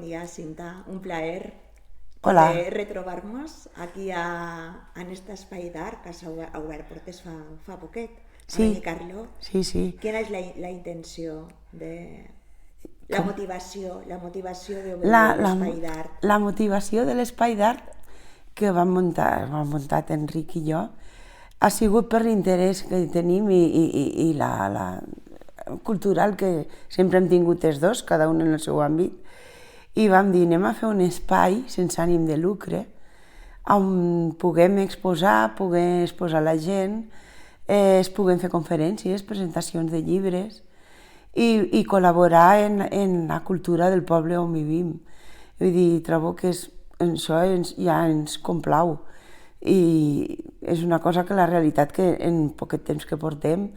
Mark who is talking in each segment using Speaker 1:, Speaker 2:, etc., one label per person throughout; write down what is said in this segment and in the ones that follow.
Speaker 1: día, Cinta. Un plaer
Speaker 2: Hola.
Speaker 1: retrobar-nos aquí en aquest espai d'art que s'ha obert portes fa poquet, a
Speaker 2: Sí,
Speaker 1: Benicarló.
Speaker 2: sí, sí.
Speaker 1: Quina és la intenció de... La motivació d'obrir
Speaker 2: La, la,
Speaker 1: l'espai d'art?
Speaker 2: la motivació de l'espai d'art que vam muntat Enric i jo, ha sigut per l'interès que tenim i la cultural que sempre hem tingut els dos, cada un en el seu àmbit, i vam dir, anem a fer un espai sense ànim de lucre, on puguem exposar la gent, es puguen fer conferències, presentacions de llibres i col·laborar en la cultura del poble on vivim. Vull dir, trobo que això ja ens complau i és una cosa que la realitat que en poquet temps que portem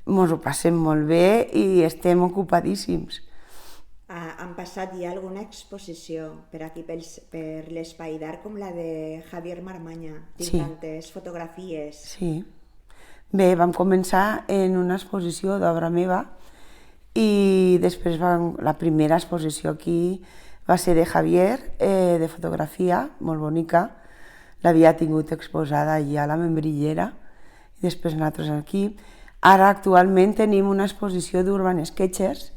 Speaker 2: ens ho passem molt bé i estem ocupadíssims.
Speaker 1: Han passat ja alguna exposició per aquí, per l'espai d'art, com la de Javier Marmaña, tinc tantes fotografies.
Speaker 2: Sí. Bé, vam començar en una exposició d'obra meva i després la primera exposició aquí va ser de Javier, de fotografia, molt bonica. L'havia tingut exposada allà a la Membrillera i després nosaltres aquí. Ara actualment tenim una exposició d'Urban Sketchers,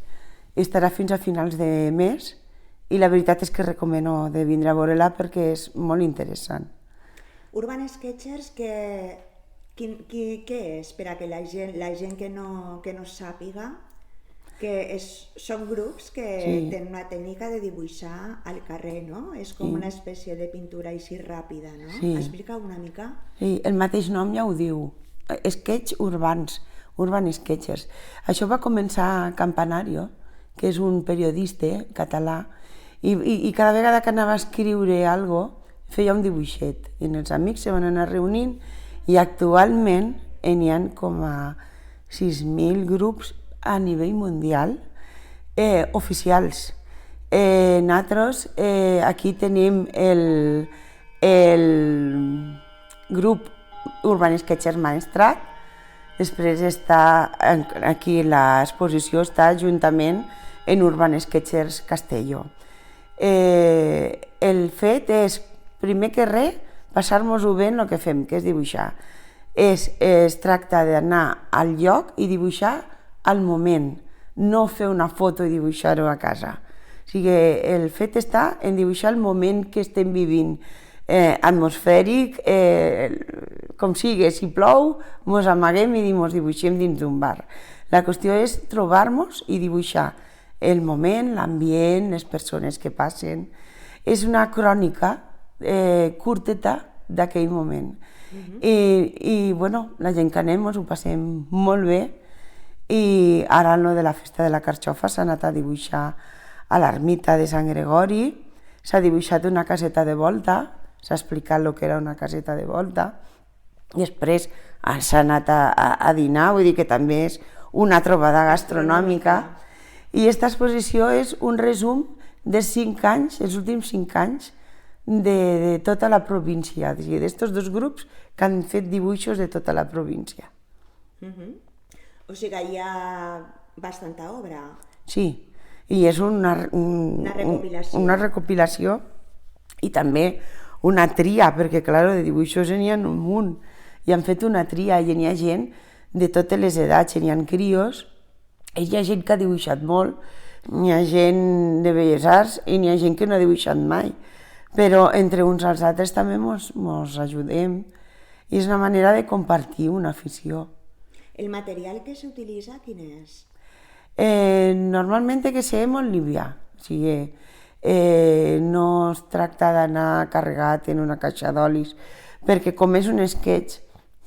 Speaker 2: estarà fins a finals de mes i la veritat és que recomano de vindre a veure-la perquè és molt interessant.
Speaker 1: Urban Sketchers, què és per a que la gent que no sàpiga? Són grups que tenen una tècnica de dibuixar al carrer, no? És com una espècie de pintura així ràpida, no? Explica una mica.
Speaker 2: Sí, el mateix nom ja ho diu, sketch urbans, Urban Sketchers. Això va començar a Campanario, que és un periodista català, i cada vegada que anava a escriure alguna cosa feia un dibuixet, i els amics se van anar reunint i actualment n'hi ha com a 6.000 grups a nivell mundial oficials. Nosaltres aquí tenim el grup Urban Sketchers Maestrat, després està aquí l'exposició està juntament en Urban Sketchers Castelló. El fet és, primer que res, passar-nos-ho bé en el que fem, que és dibuixar. Es tracta d'anar al lloc i dibuixar al moment, no fer una foto i dibuixar-ho a casa. O sigui, el fet està en dibuixar el moment que estem vivint, atmosfèric, com sigui, si plou, ens amaguem i ens dibuixem dins d'un bar. La qüestió és trobar-nos i dibuixar el moment, l'ambient, les persones que passen. És una crònica curteta d'aquell moment. I bueno, la gent que anem ens ho passem molt bé i ara en lo de la festa de la carxofa s'ha anat a dibuixar a l'ermita de Sant Gregori, s'ha dibuixat una caseta de volta, s'ha explicat el que era una caseta de volta i després s'ha anat a dinar, vull dir que també és una trobada gastronòmica i aquesta exposició és un resum de 5 anys, els últims 5 anys de tota la província, d'estos dos grups que han fet dibuixos de tota la província.
Speaker 1: O sigui, hi ha bastanta obra.
Speaker 2: Sí, i és una recopilació i també una tria, perquè clar, de dibuixos n'hi ha un munt, i han fet una tria i n'hi ha gent de totes les edats, n'hi ha crios, hi ha gent que ha dibuixat molt, n'hi ha gent de belles arts i n'hi ha gent que no ha dibuixat mai, però entre uns als altres també ens ajudem i és una manera de compartir una afició.
Speaker 1: El material que s'utilitza quin és?
Speaker 2: Normalment té que ser molt livià, o sigui, no es tracta d'anar carregat en una caixa d'olis, perquè com és un sketch,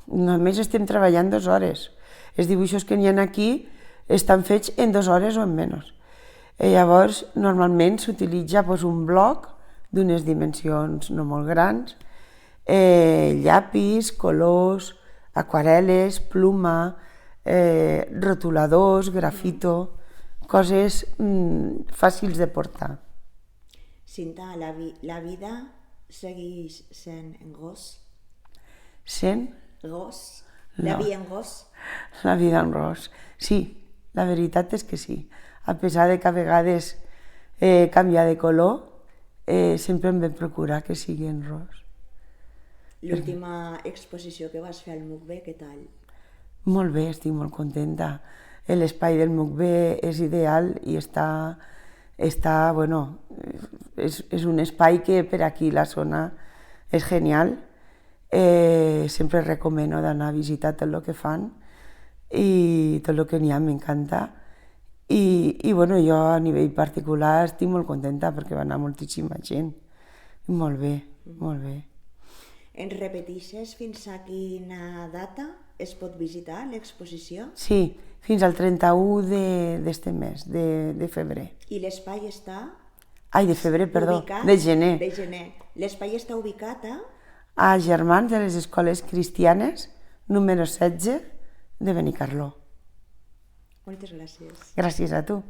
Speaker 2: només estem treballant 2 hores. Els dibuixos que n'hi ha aquí estan fets en 2 hores o en menys. Llavors, normalment s'utilitza un bloc d'unes dimensions no molt grans, llapis, colors, aquarel·les, pluma, rotuladors, grafito, coses fàcils de portar.
Speaker 1: Cinta, la vida segueix sent en gos?
Speaker 2: Sent?
Speaker 1: Gos? La vida en gos?
Speaker 2: La vida en gos, sí, la veritat és que sí. A pesar de que a vegades canvia de color, sempre em vam procurar que sigui en ros.
Speaker 1: L'última exposició que vas fer al MUCB, què tal?
Speaker 2: Molt bé, estic molt contenta. L'espai del MUCB és ideal i bueno, és un espai que per aquí la zona és genial. Sempre recomano d'anar a visitar tot el que fan i tot el que n'hi ha m'encanta. I bueno, jo a nivell particular estic molt contenta perquè va anar moltíssima gent. Molt bé, molt bé.
Speaker 1: Ens repetixes fins a quina data es pot visitar l'exposició?
Speaker 2: Sí, fins al 31 d'este mes, de febrer.
Speaker 1: I l'espai està...
Speaker 2: Ai, de febrer, perdó,
Speaker 1: ubicat,
Speaker 2: de gener.
Speaker 1: De gener. L'espai està ubicat
Speaker 2: a Germans de les Escoles Cristianes, número 16 de Benicarló.
Speaker 1: Moltes gràcies.
Speaker 2: Gràcies a tu.